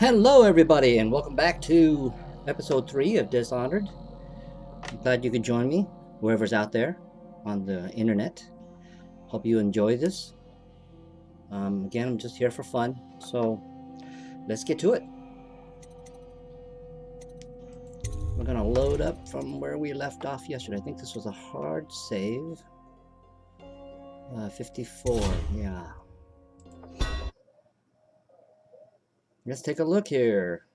Hello, everybody, and welcome back to episode 3 of Dishonored. I'm glad you could join me, whoever's out there on the internet. Hope you enjoy this. Again, I'm just here for fun, so let's get to it. We're going to load up from where we left off yesterday. I think this was a hard save. 54, yeah. Let's take a look here.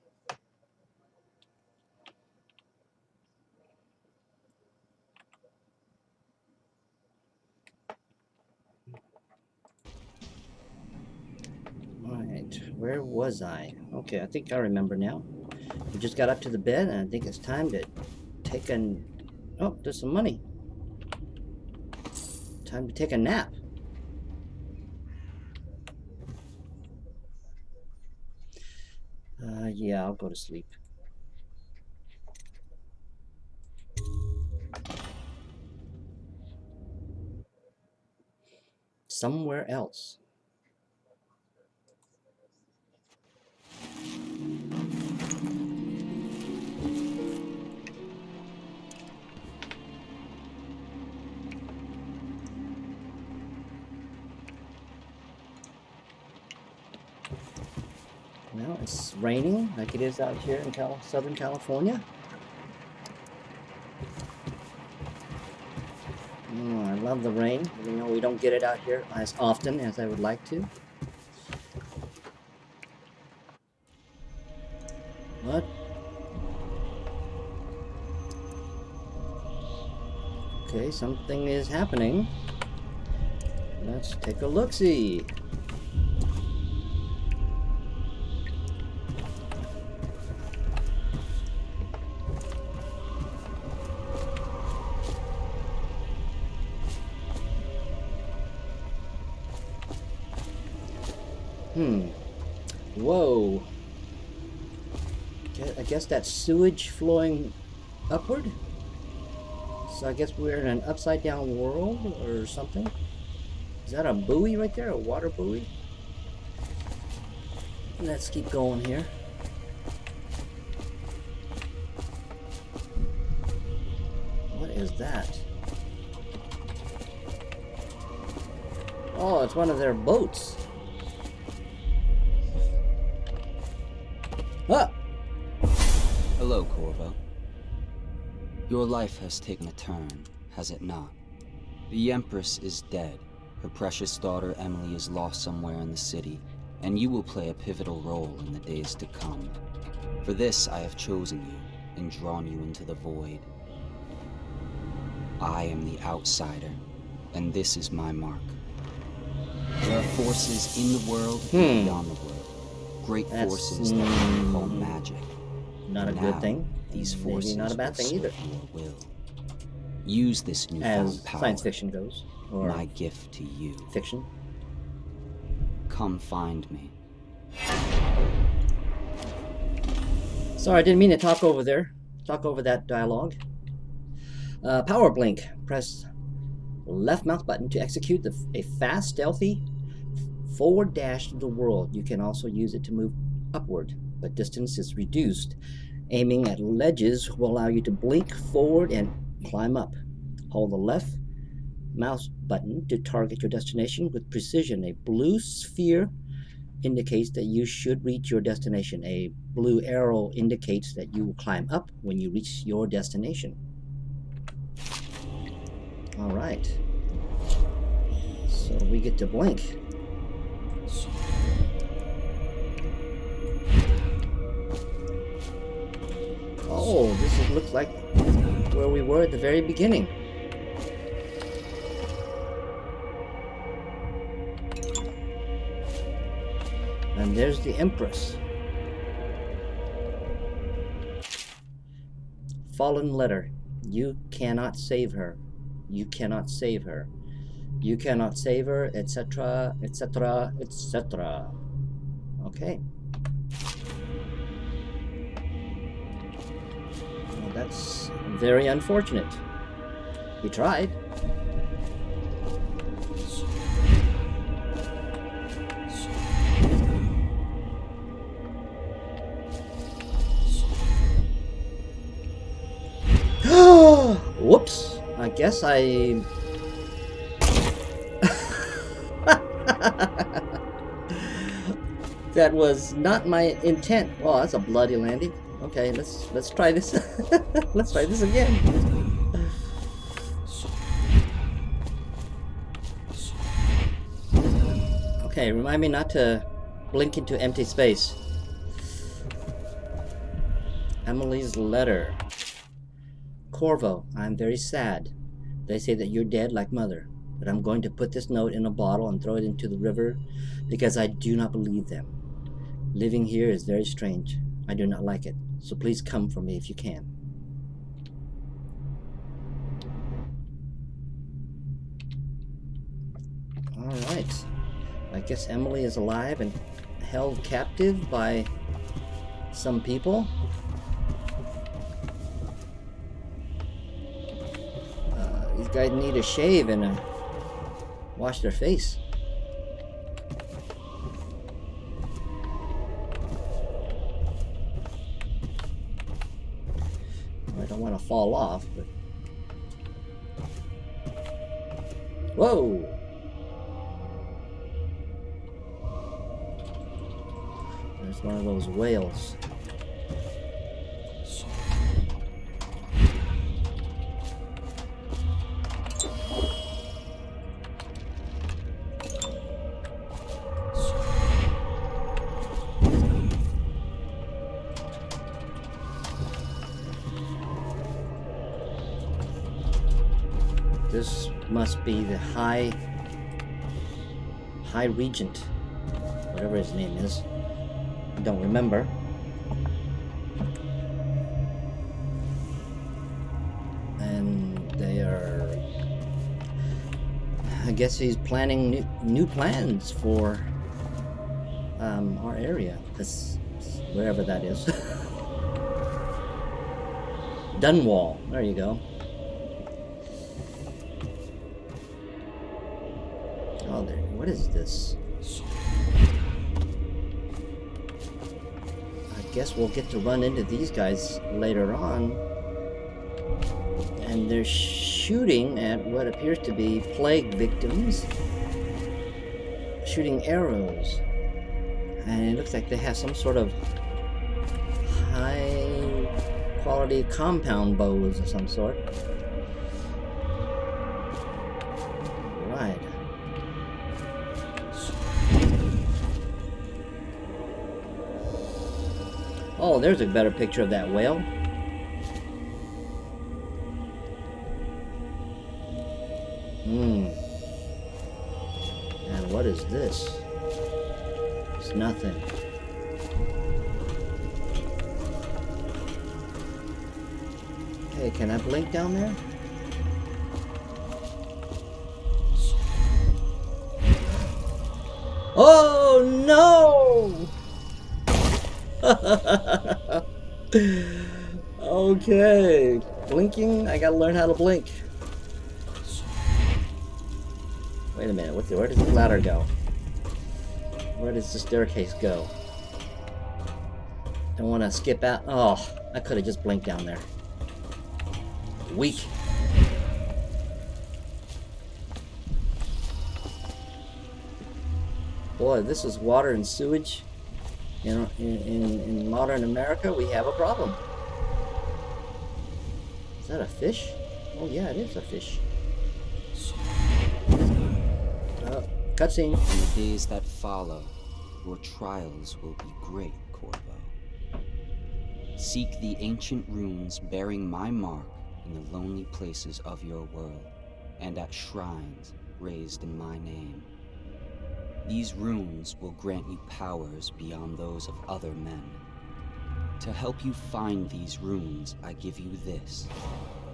Alright, where was I? Okay, I think I remember now. We just got up to the bed, and I think it's time to take a... Oh, there's some money. Time to take a nap. Yeah, I'll go to sleep. Somewhere else. Well, it's raining like it is out here in Southern California. I love the rain. You know, we don't get it out here as often as I would like to. What? Okay, something is happening. Let's take a look-see. Whoa. I guess that's sewage flowing upward? So I guess we're in an upside down world or something? Is that a buoy right there? A water buoy? Let's keep going here. What is that? Oh, it's one of their boats. Ah! Hello, Corvo. Your life has taken a turn, has it not? The Empress is dead. Her precious daughter Emily is lost somewhere in the city, and you will play a pivotal role in the days to come. For this, I have chosen you and drawn you into the void. I am the outsider, and this is my mark. There are forces in the world and beyond the world. Great forces that we call magic. Not a good thing. These forces Maybe not a bad thing either. Your will. Use this newfound As power. science fiction goes, or my gift to you. fiction. Come find me. Sorry, I didn't mean to talk over that dialogue. Power blink. Press left mouse button to execute a fast, stealthy forward dash to the world. You can also use it to move upward, but distance is reduced. Aiming at ledges will allow you to blink forward and climb up. Hold the left mouse button to target your destination with precision. A blue sphere indicates that you should reach your destination. A blue arrow indicates that you will climb up when you reach your destination. All right. So we get to blink. Oh, this looks like where we were at the very beginning. And there's the Empress. Fallen letter. You cannot save her. You cannot save her. You cannot save her, etc., etc., etc. Okay. Well, that's very unfortunate. He tried. Whoops. I guess I... That was not my intent. Oh, that's a bloody landing. Okay, let's try this. Let's try this again. Okay, remind me not to blink into empty space. Emily's letter. Corvo, I'm very sad. They say that you're dead like mother, but I'm going to put this note in a bottle and throw it into the river because I do not believe them. Living here is very strange. I do not like it, so please come for me if you can. Alright. I guess Emily is alive and held captive by some people. These guys need a shave and wash their face. I don't want to fall off, but... Whoa! There's one of those whales. This must be the High Regent, whatever his name is. I don't remember. And they are... I guess he's planning new plans for our area, this wherever that is. Dunwall. There you go. Oh, there. What is this? I guess we'll get to run into these guys later on. And they're shooting at what appears to be plague victims. Shooting arrows. And it looks like they have some sort of high quality compound bows of some sort. Right. Oh, there's a better picture of that whale. And what is this? It's nothing. Hey, can I blink down there? Oh no! Okay, blinking. I gotta learn how to blink. Wait a minute. Where does the ladder go? Where does the staircase go? Don't want to skip out. Oh, I could have just blinked down there. Weak. Boy, this is water and sewage. You know, in modern America, we have a problem. Is that a fish? Oh yeah, it is a fish. Cutscene. In the days that follow, your trials will be great, Corvo. Seek the ancient runes bearing my mark in the lonely places of your world, and at shrines raised in my name. These runes will grant you powers beyond those of other men. To help you find these runes, I give you this,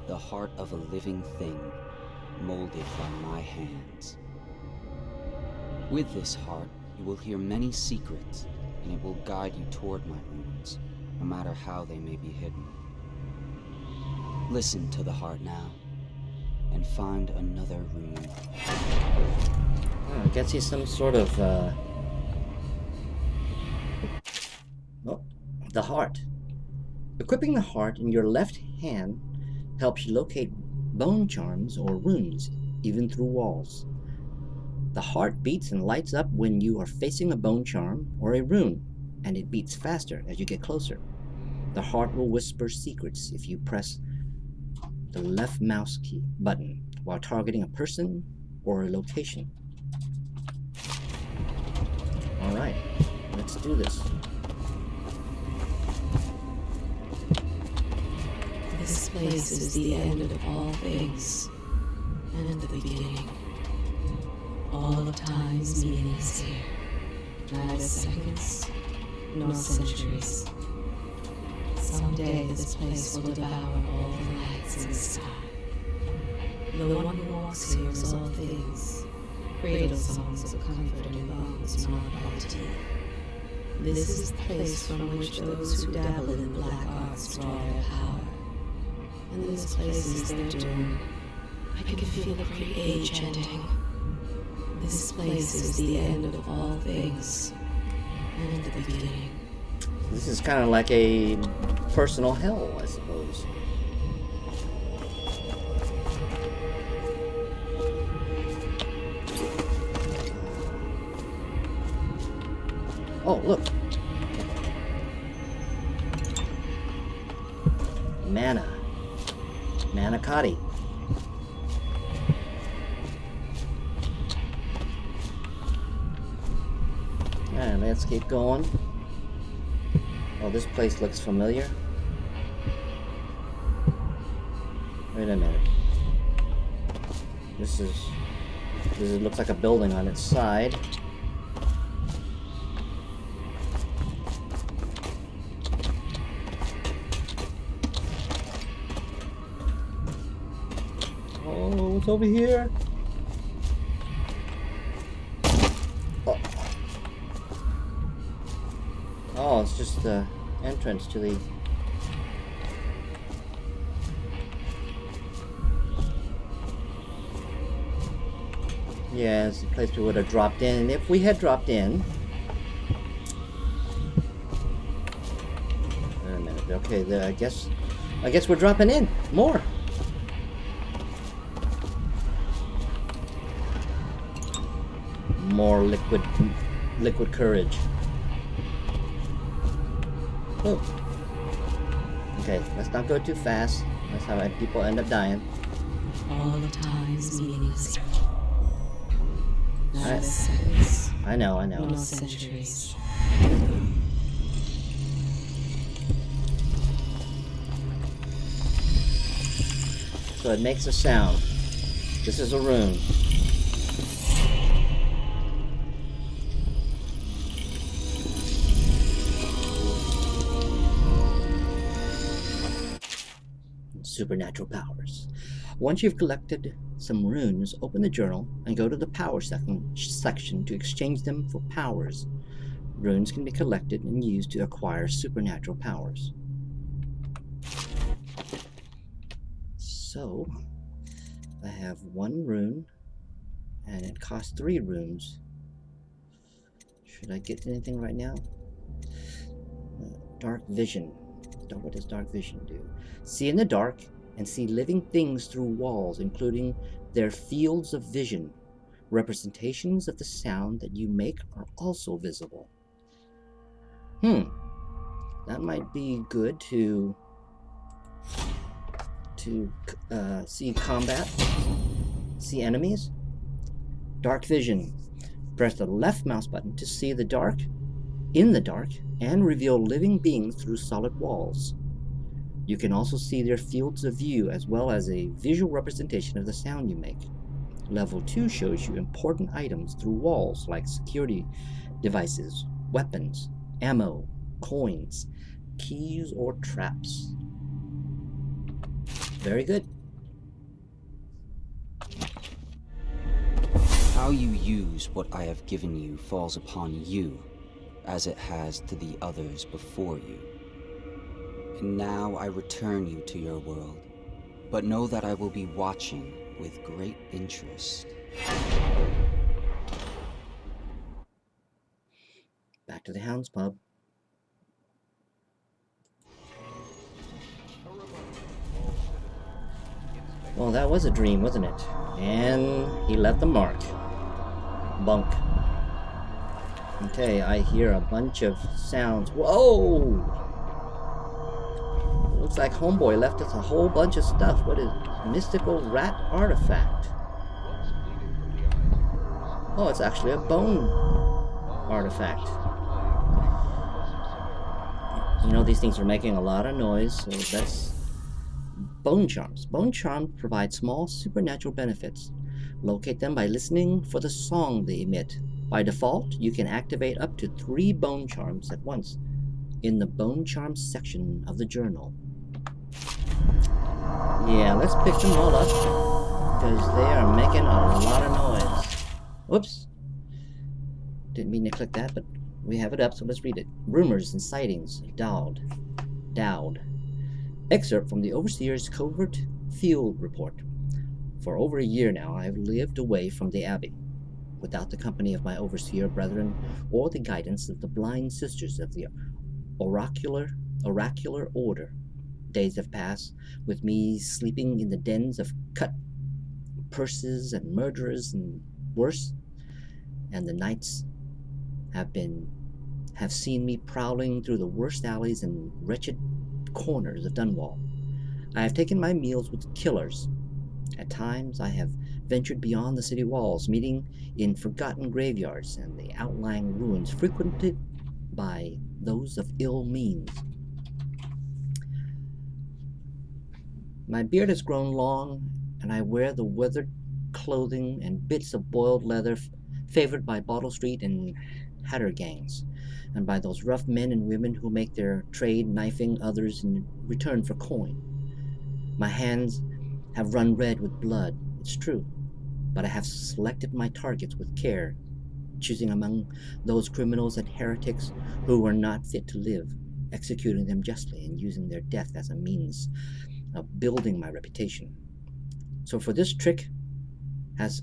the heart of a living thing, molded by my hands. With this heart, you will hear many secrets, and it will guide you toward my runes, no matter how they may be hidden. Listen to the heart now, and find another rune. I guess he's some sort of, Oh, the heart. Equipping the heart in your left hand helps you locate bone charms or runes, even through walls. The heart beats and lights up when you are facing a bone charm or a rune, and it beats faster as you get closer. The heart will whisper secrets if you press the left mouse key button while targeting a person or a location. Alright, let's do this. This place is the end of all things, and the beginning. All of time's meaning is here. Neither seconds, nor centuries. Someday this place will devour all the lights in the sky. The one who walks here is all things. Cradle songs of comfort in bones gnawed by teeth. This is the place from which those who dabble in black arts draw their power. And this place is their doom. I can feel the great age ending. This place is the end of all things, and the beginning. This is kind of like a personal hell, I suppose. Oh, look. Mana. Manicotti. Alright, let's keep going. Oh, this place looks familiar. Wait a minute. This looks like a building on its side. Oh, it's over here. Oh. Oh, it's just the entrance to the... Yeah, it's the place we would have dropped in. And if we had dropped in... Wait a minute. Okay, I guess we're dropping in. More. More liquid courage. Oh. Okay, let's not go too fast. That's how people end up dying. All of time's meaningless. I- Not seconds, I know. nor centuries. So it makes a sound. This is a rune. Supernatural powers. Once you've collected some runes, open the journal and go to the power section to exchange them for powers. Runes can be collected and used to acquire supernatural powers. So, I have one rune, and it costs 3 runes. Should I get anything right now? Dark vision. What does dark vision do? See in the dark and see living things through walls, including their fields of vision. Representations of the sound that you make are also visible. That might be good to see combat, see enemies. Dark vision. Press the left mouse button to see the dark, in the dark, and reveal living beings through solid walls. You can also see their fields of view as well as a visual representation of the sound you make. Level 2 shows you important items through walls like security devices, weapons, ammo, coins, keys, or traps. Very good. How you use what I have given you falls upon you, as it has to the others before you. And now I return you to your world, but know that I will be watching with great interest. Back to the Hound's Pub. Well, that was a dream, wasn't it? And he left the mark. Bunk. Okay, I hear a bunch of sounds. Whoa! Looks like Homeboy left us a whole bunch of stuff. What is mystical rat artifact? Oh, it's actually a bone artifact. You know, these things are making a lot of noise, so that's bone charms. Bone charms provide small supernatural benefits. Locate them by listening for the song they emit. By default, you can activate up to 3 bone charms at once in the bone charms section of the journal. Yeah, let's pick them all up because they are making a lot of noise. Whoops. Didn't mean to click that, but we have it up, so let's read it. Rumors and sightings of Dowd. Excerpt from the Overseer's Covert Field Report. For over a year now, I have lived away from the Abbey, without the company of my Overseer brethren or the guidance of the blind sisters of the oracular order. Days have passed with me sleeping in the dens of cut purses and murderers and worse, and the nights have seen me prowling through the worst alleys and wretched corners of Dunwall. I have taken my meals with killers. At times I have ventured beyond the city walls, meeting in forgotten graveyards and the outlying ruins frequented by those of ill means. My beard has grown long, and I wear the weathered clothing and bits of boiled leather favored by Bottle Street and hatter gangs, and by those rough men and women who make their trade knifing others in return for coin. My hands have run red with blood, it's true, but I have selected my targets with care, choosing among those criminals and heretics who were not fit to live, executing them justly and using their death as a means of building my reputation. So far this trick has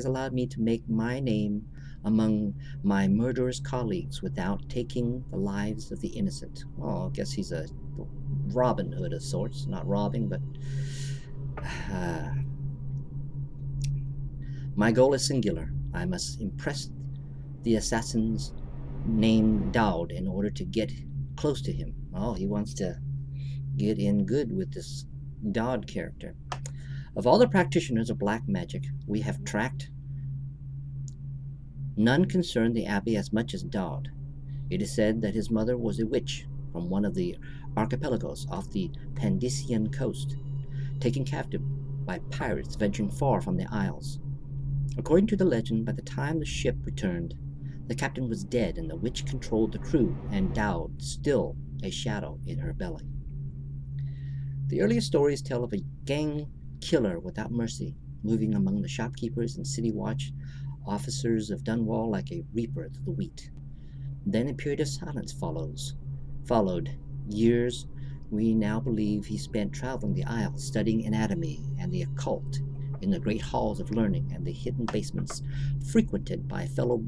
allowed me to make my name among my murderous colleagues without taking the lives of the innocent. Well, I guess he's a Robin Hood of sorts, not robbing, but my goal is singular. I must impress the assassins named Dowd in order to get close to him. Oh, he wants to get in good with this Dowd character. Of all the practitioners of black magic we have tracked, none concern the Abbey as much as Dowd. It is said that his mother was a witch from one of the archipelagos off the Pandician coast, taken captive by pirates venturing far from the Isles. According to the legend, by the time the ship returned, the captain was dead and the witch controlled the crew, and Dowd still a shadow in her belly. The earliest stories tell of a gang killer without mercy, moving among the shopkeepers and city watch officers of Dunwall like a reaper through the wheat. Then a period of silence followed. Years we now believe he spent traveling the Isles, studying anatomy and the occult in the great halls of learning and the hidden basements frequented by fellow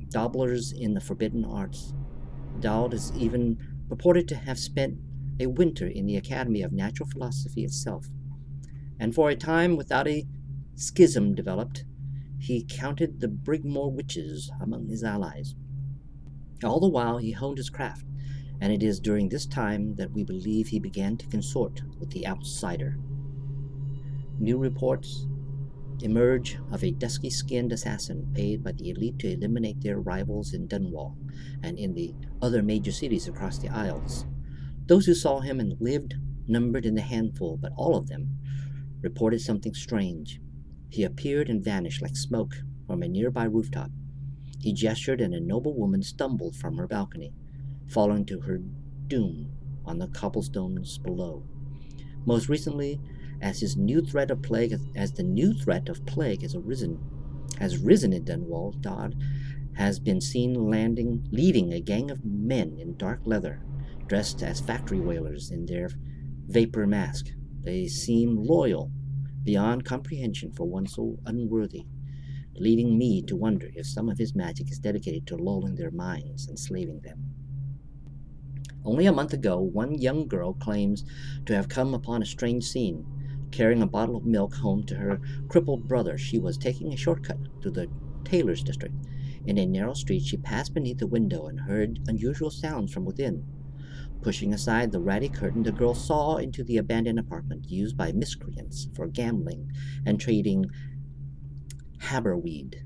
dabblers in the forbidden arts. Dowd is even purported to have spent a winter in the Academy of Natural Philosophy itself, and for a time, without a schism developed, he counted the Brigmore witches among his allies. All the while he honed his craft, and it is during this time that we believe he began to consort with the outsider. New reports emerge of a dusky-skinned assassin paid by the elite to eliminate their rivals in Dunwall and in the other major cities across the Isles. Those who saw him and lived numbered in the handful, but all of them reported something strange. He appeared and vanished like smoke from a nearby rooftop. He gestured and a noble woman stumbled from her balcony, falling to her doom on the cobblestones below. Most recently, as the new threat of plague has risen in Dunwall, Dowd has been seen leading a gang of men in dark leather, dressed as factory whalers in their vapor mask. They seem loyal beyond comprehension for one so unworthy, leading me to wonder if some of his magic is dedicated to lulling their minds and enslaving them. Only a month ago, one young girl claims to have come upon a strange scene. Carrying a bottle of milk home to her crippled brother, she was taking a shortcut through the tailor's district. In a narrow street, she passed beneath the window and heard unusual sounds from within. Pushing aside the ratty curtain, the girl saw into the abandoned apartment used by miscreants for gambling and trading haberweed.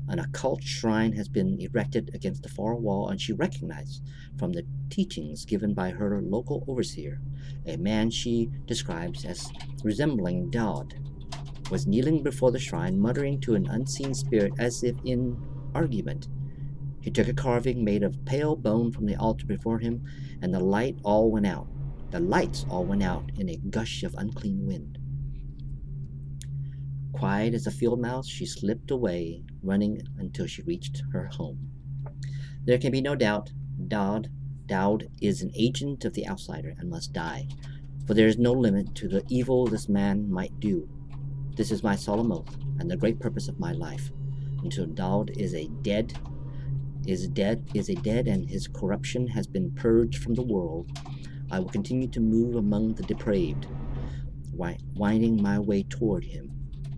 An occult shrine has been erected against the far wall, and she recognized from the teachings given by her local overseer, a man she describes as resembling Dodd, was kneeling before the shrine, muttering to an unseen spirit as if in argument. He took a carving made of pale bone from the altar before him, and the lights all went out in a gush of unclean wind. Quiet as a field mouse, she slipped away, running until she reached her home. There can be no doubt, Dowd is an agent of the outsider and must die, for there is no limit to the evil this man might do. This is my solemn oath, and the great purpose of my life. Until Dowd is dead, and his corruption has been purged from the world, I will continue to move among the depraved, winding my way toward him.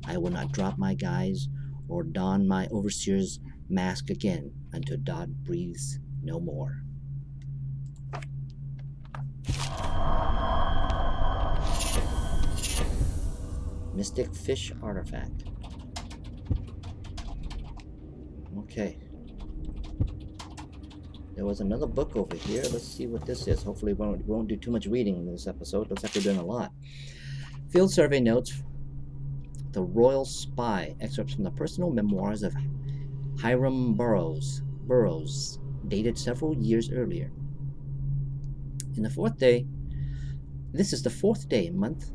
I will not drop my guise or don my overseer's mask again until Dodd breathes no more. Mystic Fish Artifact. Okay. There was another book over here. Let's see what this is. Hopefully we won't do too much reading in this episode. Looks like we're doing a lot. Field survey notes. The Royal Spy. Excerpts from the personal memoirs of Hiram Burroughs, dated several years earlier. This is the fourth day, month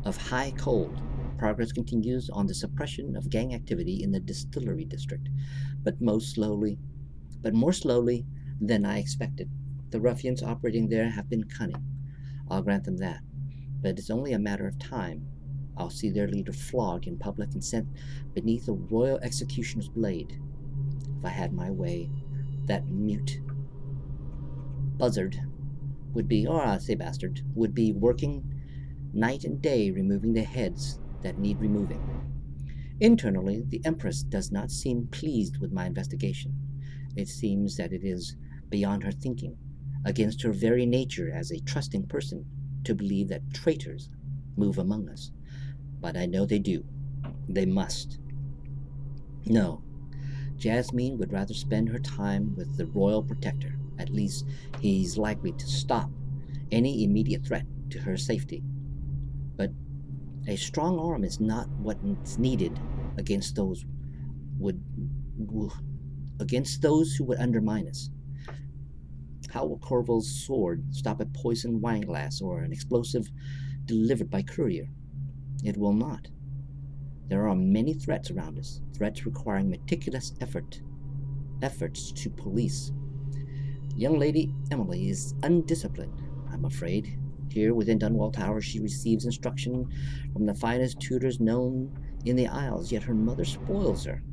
of high cold. Progress continues on the suppression of gang activity in the distillery district, but more slowly than I expected. The ruffians operating there have been cunning. I'll grant them that, but it's only a matter of time. I'll see their leader flogged in public and sent beneath a royal executioner's blade. If I had my way, that mute buzzard would be, or I say bastard, would be working night and day removing the heads that need removing. Internally, the Empress does not seem pleased with my investigation. It seems that it is beyond her thinking, against her very nature as a trusting person, to believe that traitors move among us. But I know they do. They must. No, Jasmine would rather spend her time with the royal protector. At least he's likely to stop any immediate threat to her safety. But a strong arm is not what is needed against those who would undermine us. How will Corvo's sword stop a poisoned wine glass or an explosive delivered by courier? It will not. There are many threats around us, threats requiring meticulous efforts to police. Young Lady Emily is undisciplined, I'm afraid. Here within Dunwall Tower, she receives instruction from the finest tutors known in the Isles, yet her mother spoils her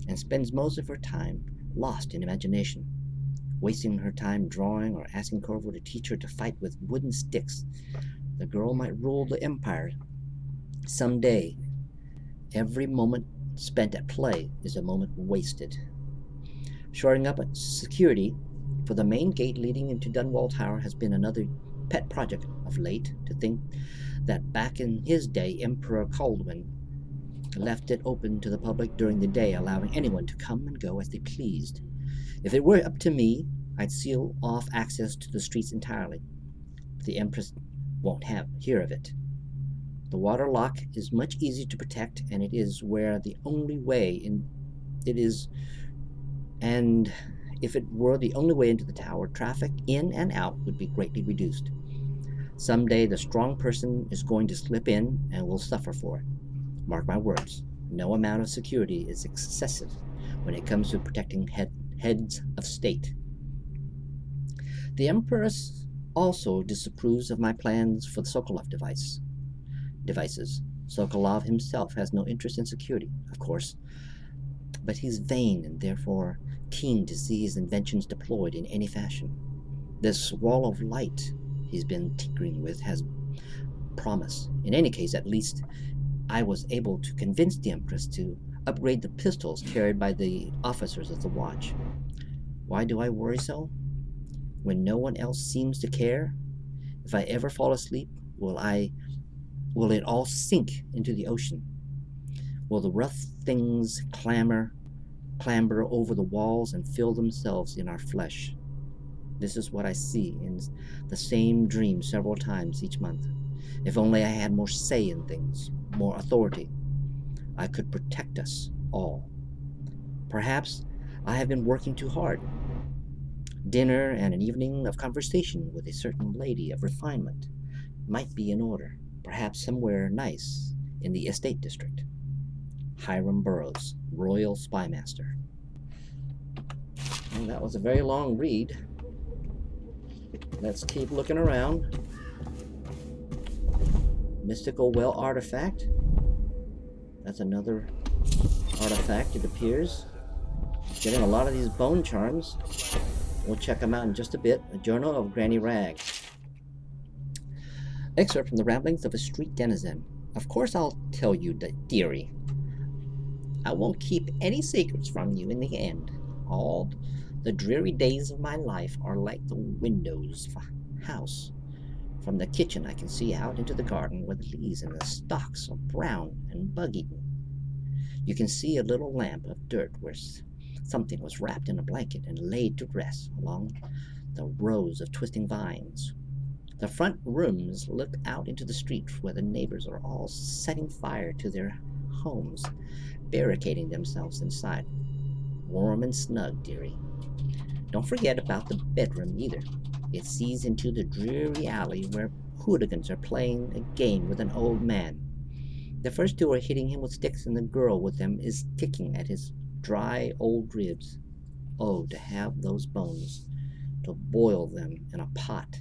and spends most of her time lost in imagination, wasting her time drawing or asking Corvo to teach her to fight with wooden sticks. The girl might rule the empire someday. Every moment spent at play is a moment wasted. Shoring up security for the main gate leading into Dunwall Tower has been another pet project of late. To think that back in his day, Emperor Caldwin left it open to the public during the day, allowing anyone to come and go as they pleased. If it were up to me, I'd seal off access to the streets entirely. The Empress won't hear of it. The water lock is much easier to protect, and it is the only way and if it were the only way into the tower, traffic in and out would be greatly reduced. Someday the strong person is going to slip in and will suffer for it. Mark my words, no amount of security is excessive when it comes to protecting heads of state. The Empress also disapproves of my plans for the Sokolov devices. Sokolov himself has no interest in security, of course, but he's vain and therefore keen to see his inventions deployed in any fashion. This wall of light he's been tinkering with has promise. In any case, at least I was able to convince the Empress to upgrade the pistols carried by the officers of the watch. Why do I worry so? When no one else seems to care? If I ever fall asleep, will it all sink into the ocean? Will the rough things clamber over the walls and fill themselves in our flesh? This is what I see in the same dream several times each month. If only I had more say in things, more authority, I could protect us all. Perhaps I have been working too hard. Dinner and an evening of conversation with a certain lady of refinement might be in order, perhaps somewhere nice in the estate district. Hiram Burroughs, Royal Spymaster. Well, that was a very long read. Let's keep looking around. Mystical Well Artifact. That's another artifact, it appears. Getting a lot of these bone charms. We'll check them out in just a bit. A Journal of Granny Rags. Excerpt from the Ramblings of a Street Denizen. Of course I'll tell you, dearie. I won't keep any secrets from you in the end. All the dreary days of my life are like the windows of a house. From the kitchen I can see out into the garden where the leaves and the stalks are brown and bug-eaten. You can see a little lamp of dirt where something was wrapped in a blanket and laid to rest along the rows of twisting vines. The front rooms look out into the street where the neighbors are all setting fire to their homes, barricading themselves inside. Warm and snug, dearie. Don't forget about the bedroom either. It sees into the dreary alley where hooligans are playing a game with an old man. The first two are hitting him with sticks, and the girl with them is kicking at his dry old ribs. Oh, to have those bones, to boil them in a pot.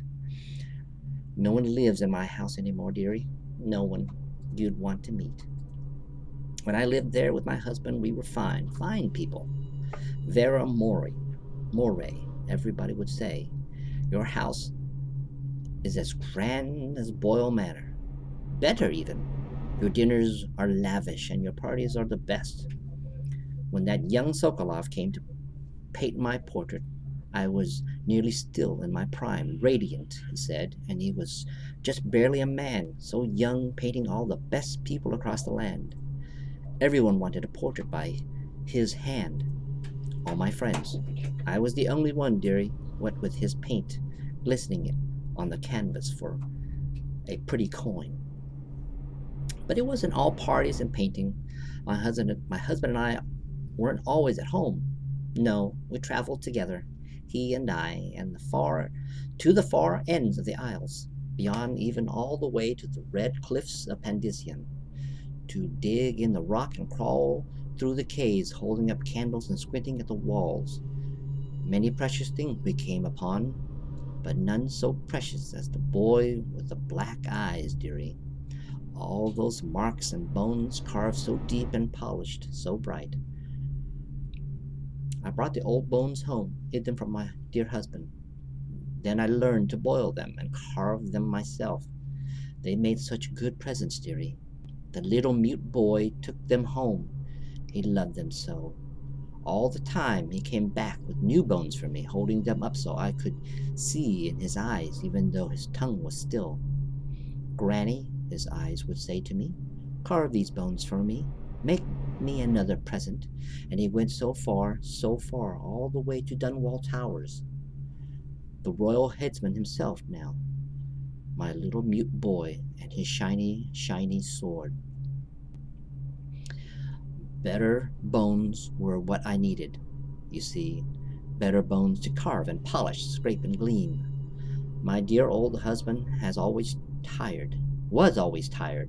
No one lives in my house anymore, dearie. No one you'd want to meet. When I lived there with my husband, we were fine people. Vera Moray, everybody would say. Your house is as grand as Boyle Manor. Better even. Your dinners are lavish and your parties are the best. When that young Sokolov came to paint my portrait, I was nearly still in my prime, radiant, he said, and he was just barely a man, so young, painting all the best people across the land. Everyone wanted a portrait by his hand. All my friends. I was the only one, dearie, what with his paint glistening on the canvas for a pretty coin. But it wasn't all parties and painting. My husband and I weren't always at home. No, we traveled together, he and I, to the far ends of the Isles, beyond even all the way to the red cliffs of Pandician, to dig in the rock and crawl through the caves, holding up candles and squinting at the walls. Many precious things we came upon, but none so precious as the boy with the black eyes, dearie. All those marks and bones carved so deep and polished, so bright. I brought the old bones home, hid them from my dear husband. Then I learned to boil them and carve them myself. They made such good presents, dearie. The little mute boy took them home. He loved them so. All the time he came back with new bones for me, holding them up so I could see in his eyes, even though his tongue was still. Granny, his eyes would say to me, carve these bones for me. Make me another present. And he went so far, all the way to Dunwall Towers. The royal headsman himself now. My little mute boy and his shiny, shiny sword. Better bones were what I needed, you see. Better bones to carve and polish, scrape and gleam. My dear old husband was always tired.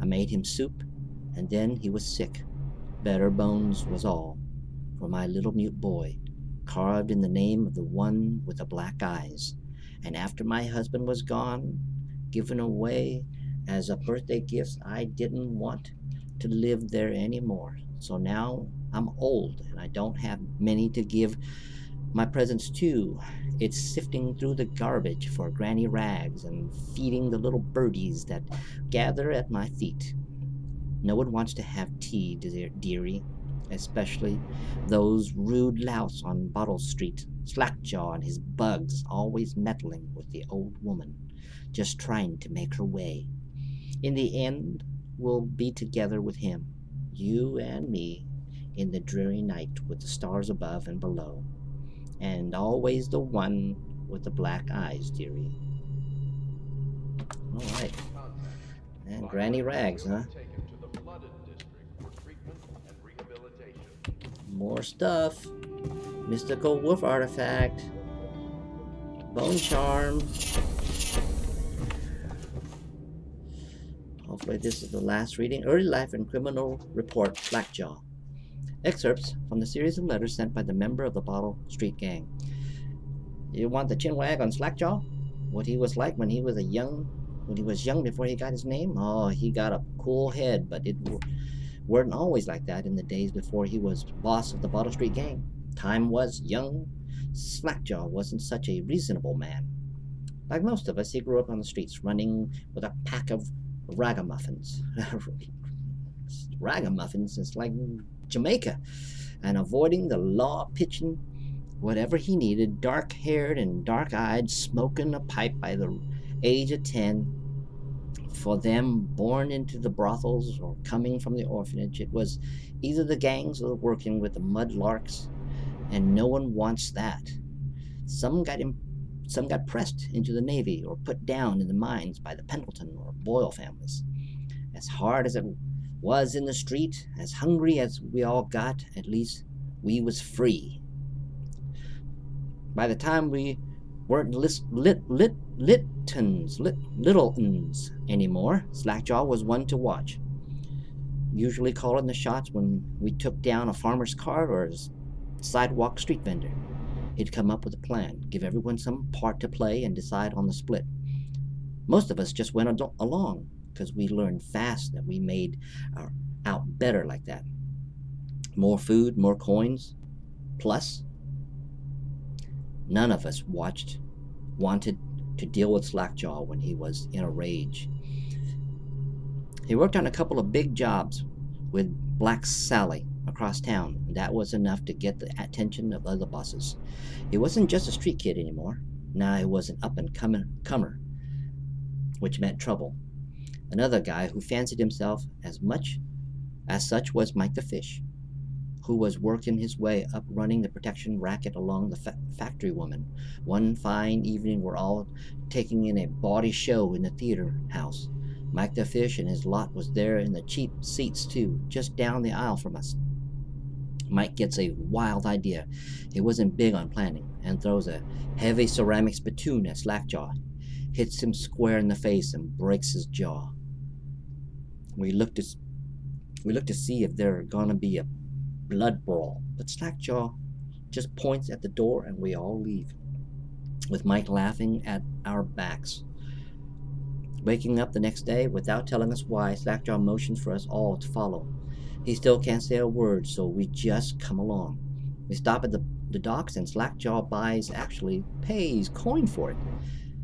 I made him soup, and then he was sick. Better bones was all, for my little mute boy, carved in the name of the one with the black eyes. And after my husband was gone, given away as a birthday gift, I didn't want to live there anymore. So now I'm old and I don't have many to give My presence too. It's sifting through the garbage for granny rags and feeding the little birdies that gather at my feet. No one wants to have tea, dearie, especially those rude louts on Bottle Street, Slackjaw and his bugs always meddling with the old woman, just trying to make her way. In the end, we'll be together with him, you and me, in the dreary night with the stars above and below. And always the one with the black eyes, dearie. All right. And Granny Rags, huh? More stuff. Mystical wolf artifact. Bone charm. Hopefully this is the last reading. Early life and criminal report, Slackjaw. Excerpts from the series of letters sent by the member of the Bottle Street Gang. You want the chinwag on Slackjaw? What he was like when he was young before he got his name? Oh, he got a cool head, but it weren't always like that in the days before he was boss of the Bottle Street Gang. Time was young. Slackjaw wasn't such a reasonable man. Like most of us, he grew up on the streets, running with a pack of ragamuffins. Ragamuffins is like Jamaica, and avoiding the law, pitching whatever he needed, dark-haired and dark-eyed, smoking a pipe by the age of 10. For them born into the brothels or coming from the orphanage, it was either the gangs or working with the mudlarks, and no one wants that. Some got pressed into the Navy or put down in the mines by the Pendleton or Boyle families. As hard as it was in the street, as hungry as we all got, at least we was free. By the time we weren't little'uns anymore, Slackjaw was one to watch. Usually calling the shots when we took down a farmer's cart or a sidewalk street vendor. He'd come up with a plan, give everyone some part to play, and decide on the split. Most of us just went along, because we learned fast that we made out better like that. More food, more coins. Plus, none of us wanted to deal with Slackjaw when he was in a rage. He worked on a couple of big jobs with Black Sally across town, and that was enough to get the attention of other bosses. He wasn't just a street kid anymore. Now he was an up-and-comer, which meant trouble. Another guy who fancied himself as such was Mike the Fish, who was working his way up running the protection racket along the factory woman. One fine evening, we're all taking in a bawdy show in the theater house. Mike the Fish and his lot was there in the cheap seats too, just down the aisle from us. Mike gets a wild idea. He wasn't big on planning, and throws a heavy ceramic spittoon at Slackjaw, hits him square in the face and breaks his jaw. We look to see if there's gonna be a blood brawl, but Slackjaw just points at the door and we all leave, with Mike laughing at our backs. Waking up the next day without telling us why, Slackjaw motions for us all to follow. He still can't say a word, so we just come along. We stop at the docks, and Slackjaw pays coin for it.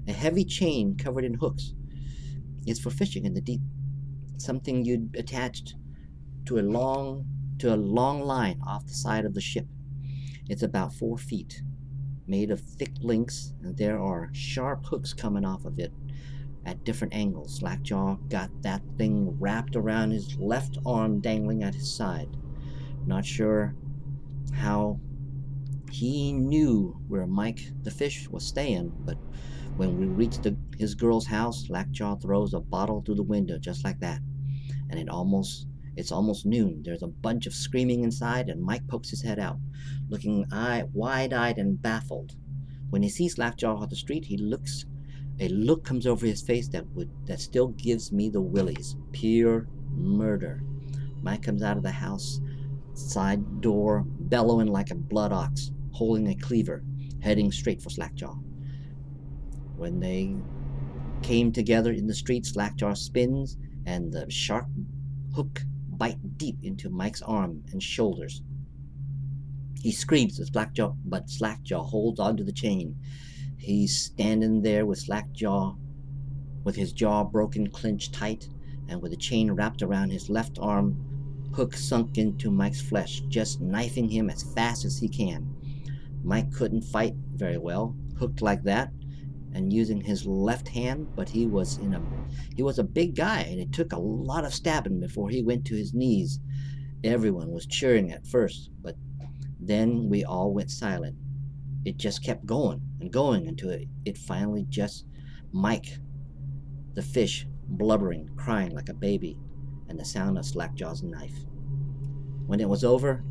A heavy chain covered in hooks. It's for fishing in the deep. Something you'd attached to a long line off the side of the ship. It's about 4 feet, made of thick links, and there are sharp hooks coming off of it at different angles. Slackjaw got that thing wrapped around his left arm, dangling at his side. Not sure how he knew where Mike the Fish was staying, but when we reached his girl's house, Slackjaw throws a bottle through the window just like that. And it's almost noon. There's a bunch of screaming inside, and Mike pokes his head out, looking wide-eyed and baffled. When he sees Slackjaw on the street, a look comes over his face that still gives me the willies. Pure murder. Mike comes out of the house side door, bellowing like a blood ox, holding a cleaver, heading straight for Slackjaw. When they came together in the street, Slackjaw spins, and the sharp hook bite deep into Mike's arm and shoulders. He screams as Slackjaw, but Slackjaw holds onto the chain. He's standing there with Slackjaw, with his jaw broken, clenched tight, and with the chain wrapped around his left arm, hook sunk into Mike's flesh, just knifing him as fast as he can. Mike couldn't fight very well, hooked like that, and using his left hand, but he was a big guy, and it took a lot of stabbing before he went to his knees. Everyone was cheering at first, but then we all went silent. It just kept going and going until it finally just Mike, the fish, blubbering, crying like a baby, and the sound of Slackjaw's knife. When it was over,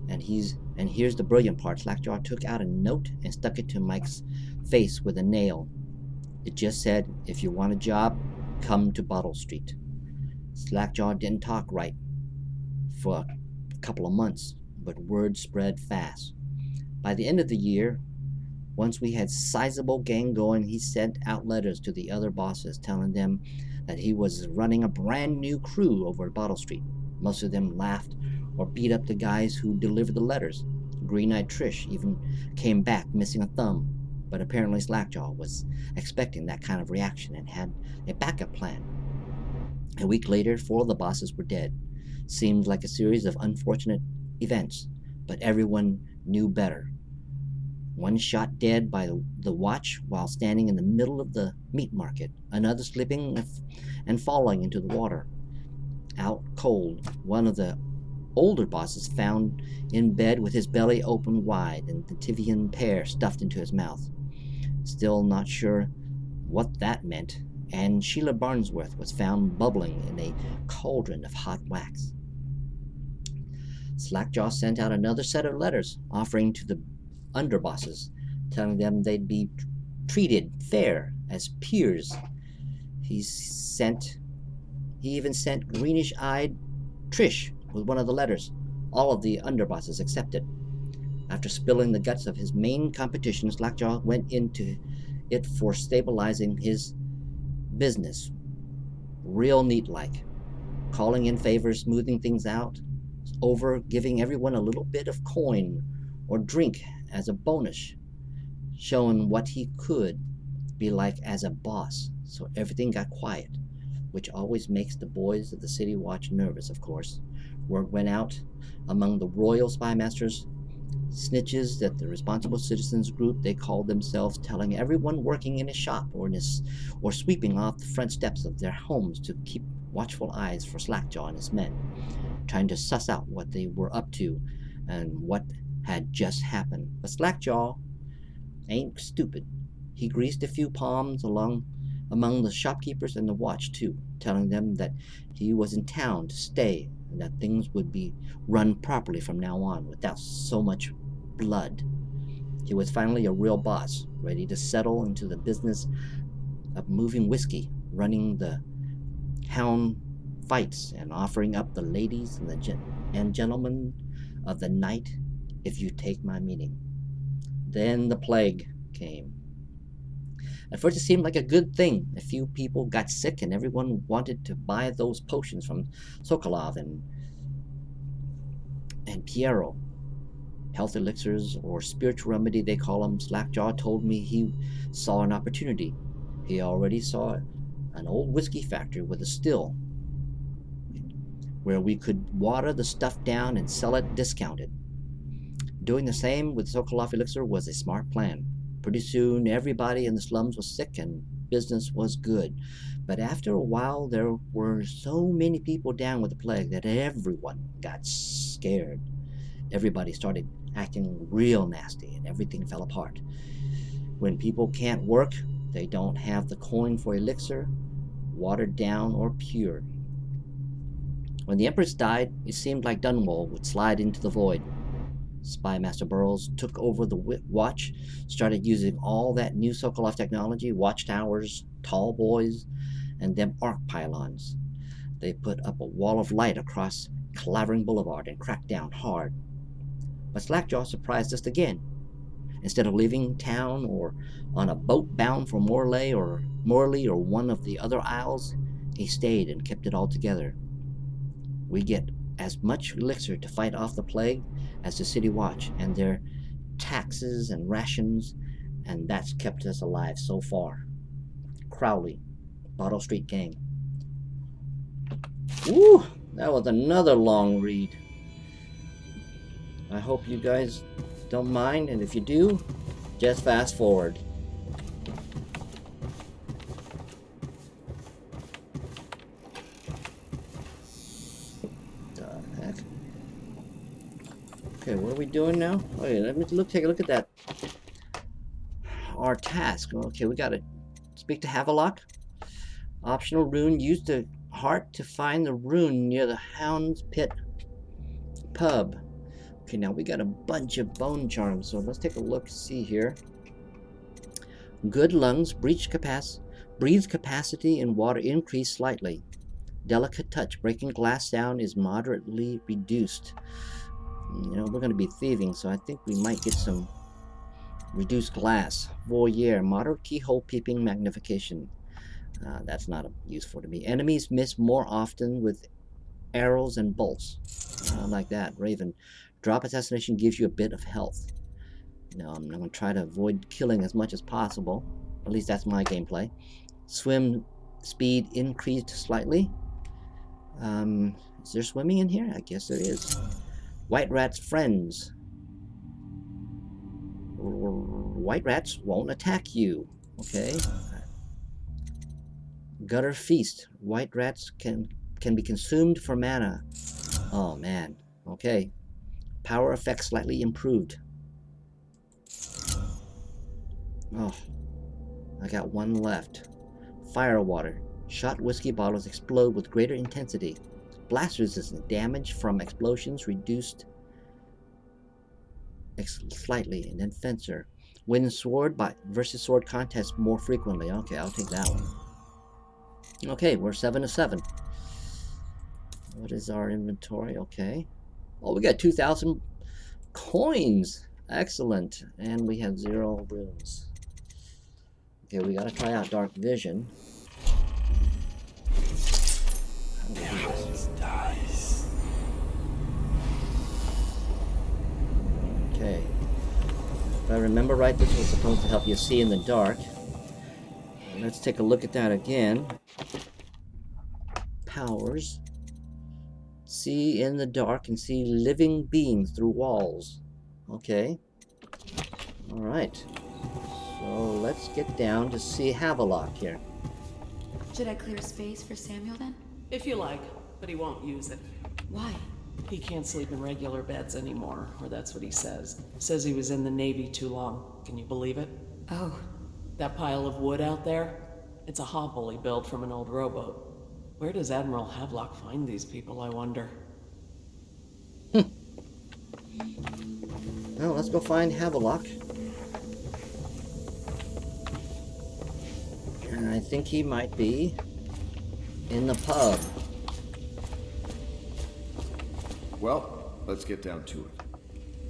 and here's the brilliant part, Slackjaw took out a note and stuck it to Mike's face with a nail. It just said, "If you want a job, come to Bottle Street." Slackjaw didn't talk right for a couple of months, but word spread fast. By the end of the year, once we had sizable gang going, he sent out letters to the other bosses telling them that he was running a brand new crew over at Bottle Street. Most of them laughed or beat up the guys who delivered the letters. Green-eyed Trish even came back missing a thumb, but apparently Slackjaw was expecting that kind of reaction and had a backup plan. A week later, 4 of the bosses were dead. Seemed like a series of unfortunate events, but everyone knew better. One shot dead by the watch while standing in the middle of the meat market, another slipping and falling into the water. Out cold, one of the older bosses found in bed with his belly open wide and the Tivian pear stuffed into his mouth. Still not sure what that meant, and Sheila Barnsworth was found bubbling in a cauldron of hot wax. Slackjaw sent out another set of letters offering to the underbosses, telling them they'd be treated fair as peers. He even sent greenish-eyed Trish with one of the letters. All of the underbosses accepted. After spilling the guts of his main competition, Slackjaw went into it for stabilizing his business, real neat-like, calling in favors, smoothing things out, over giving everyone a little bit of coin or drink as a bonus, showing what he could be like as a boss. So everything got quiet, which always makes the boys of the City Watch nervous, of course. Word went out among the Royal Spymasters, snitches, that the Responsible Citizens group they called themselves, telling everyone working in his shop or sweeping off the front steps of their homes to keep watchful eyes for Slackjaw and his men, trying to suss out what they were up to and what had just happened. But Slackjaw ain't stupid. He greased a few palms among the shopkeepers and the watch too, telling them that he was in town to stay and that things would be run properly from now on without so much blood. He was finally a real boss, ready to settle into the business of moving whiskey, running the hound fights, and offering up the ladies and gentlemen of the night, if you take my meaning. Then the plague came. At first it seemed like a good thing. A few people got sick and everyone wanted to buy those potions from Sokolov and Piero. Health elixirs, or spiritual remedy they call them. Slackjaw told me he saw an opportunity. He already saw an old whiskey factory with a still where we could water the stuff down and sell it discounted. Doing the same with Sokolov elixir was a smart plan. Pretty soon everybody in the slums was sick and business was good. But after a while there were so many people down with the plague that everyone got scared. Everybody started acting real nasty and everything fell apart. When people can't work, they don't have the coin for elixir, watered down or pure. When the Empress died, it seemed like Dunwall would slide into the void. Spymaster Burroughs took over the watch, started using all that new Sokolov technology, watchtowers, tall boys, and them arc pylons. They put up a wall of light across Clavering Boulevard and cracked down hard. But Slackjaw surprised us again. Instead of leaving town or on a boat bound for Morley or one of the other isles, he stayed and kept it all together. We get as much elixir to fight off the plague as the city watch and their taxes and rations, and that's kept us alive so far. Crowley, Bottle Street Gang. Woo! That was another long read. I hope you guys don't mind, and if you do, just fast forward. The heck? Okay, what are we doing now? Okay, let me take a look at that. Our task. Okay, we gotta speak to Havelock. Optional rune. Use the heart to find the rune near the Hound's Pit pub. Okay, now we got a bunch of bone charms, so let's take a look, see here. Good lungs, breathe capacity in water increased slightly. Delicate touch, breaking glass down is moderately reduced. You know, we're going to be thieving, so I think we might get some reduced glass. Voyeur, moderate keyhole peeping magnification. That's not useful to me. Enemies miss more often with arrows and bolts. Like that. Raven, drop assassination gives you a bit of health. No, I'm going to try to avoid killing as much as possible. At least that's my gameplay. Swim speed increased slightly. Is there swimming in here? I guess there is. White Rat's friends. White rats won't attack you. Okay. Gutter feast. White rats can be consumed for mana. Oh man. Okay. Power effect slightly improved. Oh. I got one left. Fire water. Shot whiskey bottles explode with greater intensity. Blast resistance. Damage from explosions reduced slightly. And then fencer. Win sword versus sword contest more frequently. Okay, I'll take that one. Okay, we're 7 of 7. What is our inventory? Okay. Oh, we got 2,000 coins. Excellent. And we have 0 runes. Okay, we gotta try out dark vision. Okay. If I remember right, this was supposed to help you see in the dark. Let's take a look at that again. Powers. See in the dark and see living beings through walls. Okay. Alright. So let's get down to see Havelock here. Should I clear space for Samuel then? If you like, but he won't use it. Why? He can't sleep in regular beds anymore, or that's what he says. Says he was in the Navy too long. Can you believe it? Oh. That pile of wood out there? It's a hovel he built from an old rowboat. Where does Admiral Havelock find these people, I wonder? Well, let's go find Havelock. And I think he might be in the pub. Well, let's get down to it.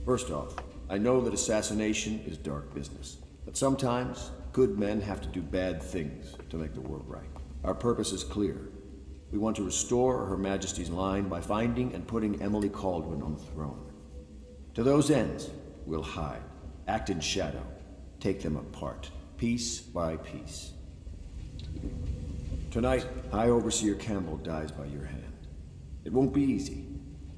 First off, I know that assassination is dark business, but sometimes good men have to do bad things to make the world right. Our purpose is clear. We want to restore Her Majesty's line by finding and putting Emily Kaldwin on the throne. To those ends, we'll hide, act in shadow, take them apart, piece by piece. Tonight, High Overseer Campbell dies by your hand. It won't be easy.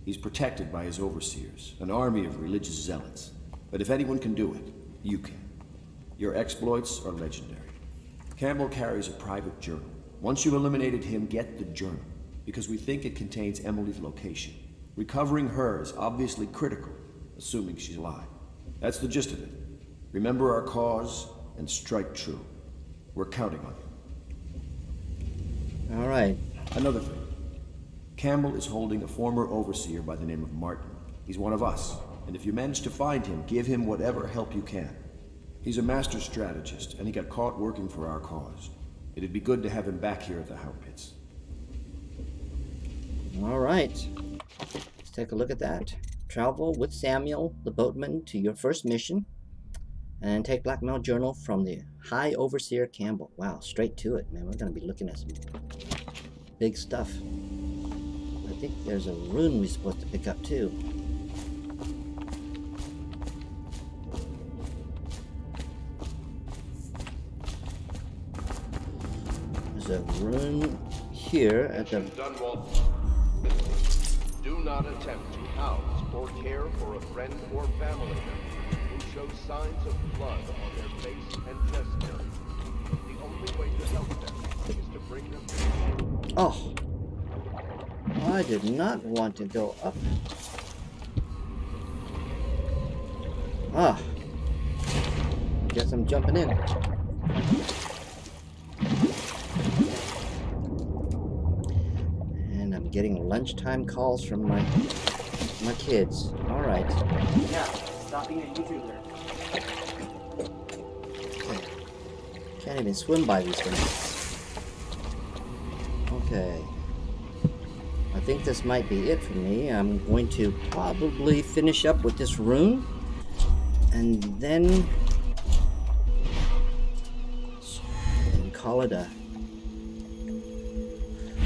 He's protected by his overseers, an army of religious zealots. But if anyone can do it, you can. Your exploits are legendary. Campbell carries a private journal. Once you've eliminated him, get the journal, because we think it contains Emily's location. Recovering her is obviously critical, assuming she's alive. That's the gist of it. Remember our cause and strike true. We're counting on you. All right. Another thing. Campbell is holding a former overseer by the name of Martin. He's one of us, and if you manage to find him, give him whatever help you can. He's a master strategist, and he got caught working for our cause. It'd be good to have him back here at the Hound Pits. All right. Let's take a look at that. Travel with Samuel, the boatman, to your first mission, and take Blackmail Journal from the High Overseer Campbell. Wow, straight to it, man. We're going to be looking at some big stuff. think there's a rune we're supposed to pick up too. There's a rune here at the... Dunwall. Do not attempt to house or care for a friend or family member who shows signs of blood on their face and chest area. The only way to help them is to bring them... Oh! I did not want to go up. Ah! Guess I'm jumping in. And I'm getting lunchtime calls from my kids. Alright. Yeah, stop being a YouTuber. Okay. Can't even swim by these things. Okay. I think this might be it for me. I'm going to probably finish up with this rune. And then... call it a...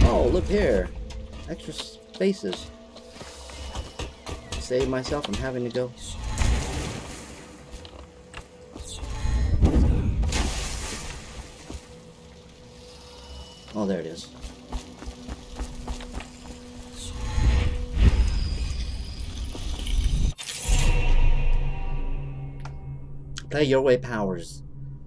Oh, look here. Extra spaces. Save myself from having to go. Oh, there it is. Play your way powers.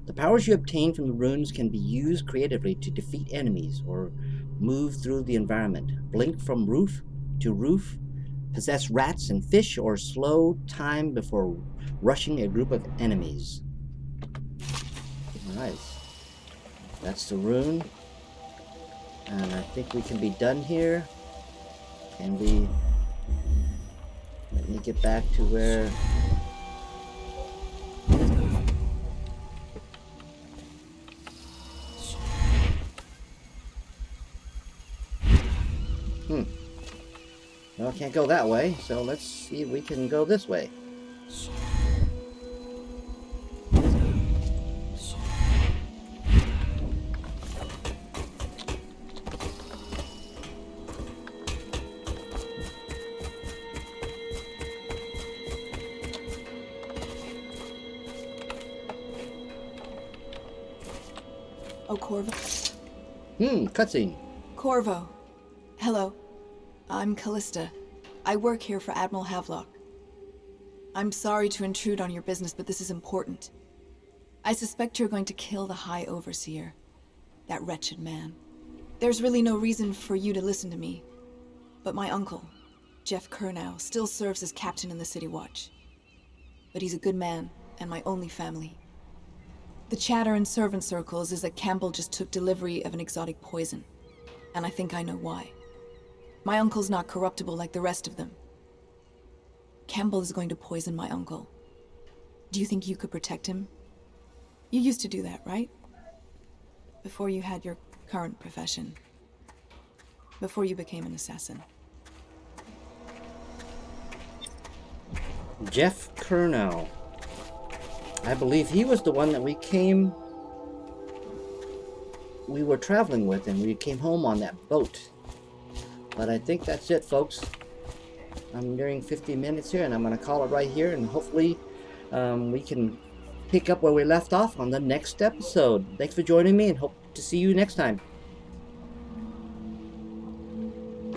The powers you obtain from the runes can be used creatively to defeat enemies or move through the environment. Blink from roof to roof, possess rats and fish, or slow time before rushing a group of enemies. Alright. That's the rune. And I think we can be done here. Can we... Let me get back to where... Well, I can't go that way, so let's see if we can go this way. Oh, Corvo. Cutscene. Corvo. Hello. I'm Callista. I work here for Admiral Havelock. I'm sorry to intrude on your business, but this is important. I suspect you're going to kill the High Overseer. That wretched man. There's really no reason for you to listen to me. But my uncle, Jeff Kernow, still serves as captain in the City Watch. But he's a good man, and my only family. The chatter in servant circles is that Campbell just took delivery of an exotic poison. And I think I know why. My uncle's not corruptible like the rest of them. Campbell is going to poison my uncle. Do you think you could protect him? You used to do that, right? Before you had your current profession. Before you became an assassin. Jeff Kernow. I believe he was the one that we were traveling with, and we came home on that boat. But I think that's it, folks. I'm nearing 50 minutes here, and I'm going to call it right here, and hopefully we can pick up where we left off on the next episode. Thanks for joining me, and hope to see you next time.